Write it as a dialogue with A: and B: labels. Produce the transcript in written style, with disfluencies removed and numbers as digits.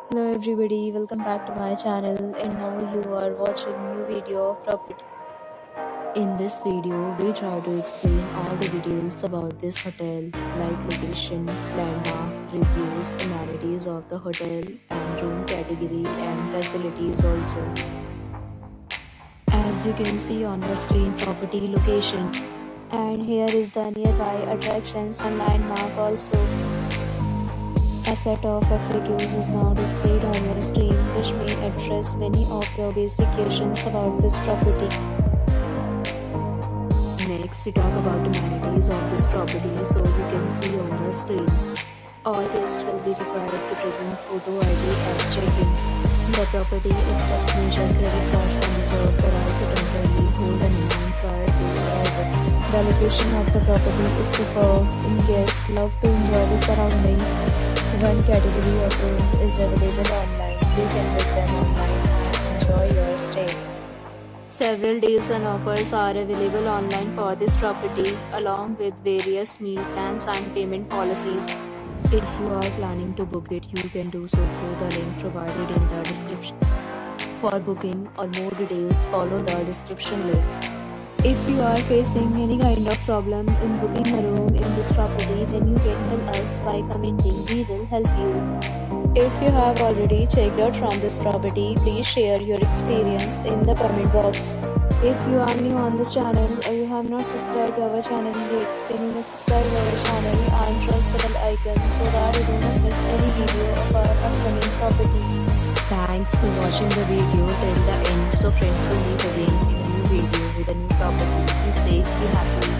A: Hello everybody, welcome back to my channel, and now you are watching new video of property. In this video, we try to explain all the details about this hotel like location, landmark, reviews, amenities of the hotel and room category and facilities also. As you can see on the screen, property location, and here is the nearby attractions and landmark also. A set of FAQs is now displayed on your screen, which may address many of your basic questions about this property. Next, we talk about amenities of this property, so you can see on the screen. All guests will be required to present photo ID at check-in. The property accepts major credit cards and reserves the right to temporarily hold an amount prior to arrival. The location of the property is superb, and guests love to enjoy the surrounding. One category of room is available online. You can book them online and enjoy your stay. Several deals and offers are available online for this property, along with various meal plans and payment policies. If you are planning to book it, you can do so through the link provided in the description. For booking or more details, follow the description link. If you are facing any kind of problem in booking a room in this property, then you can tell us by commenting. We will help you. If you have already checked out from this property, please share your experience in the comment box. If you are new on this channel or you have not subscribed to our channel yet, then you must subscribe to our channel and press the bell icon so that you do not miss any video of our upcoming property. Thanks for watching the video till the end. So friends, will meet again in a new video with a new property. Be safe, be happy.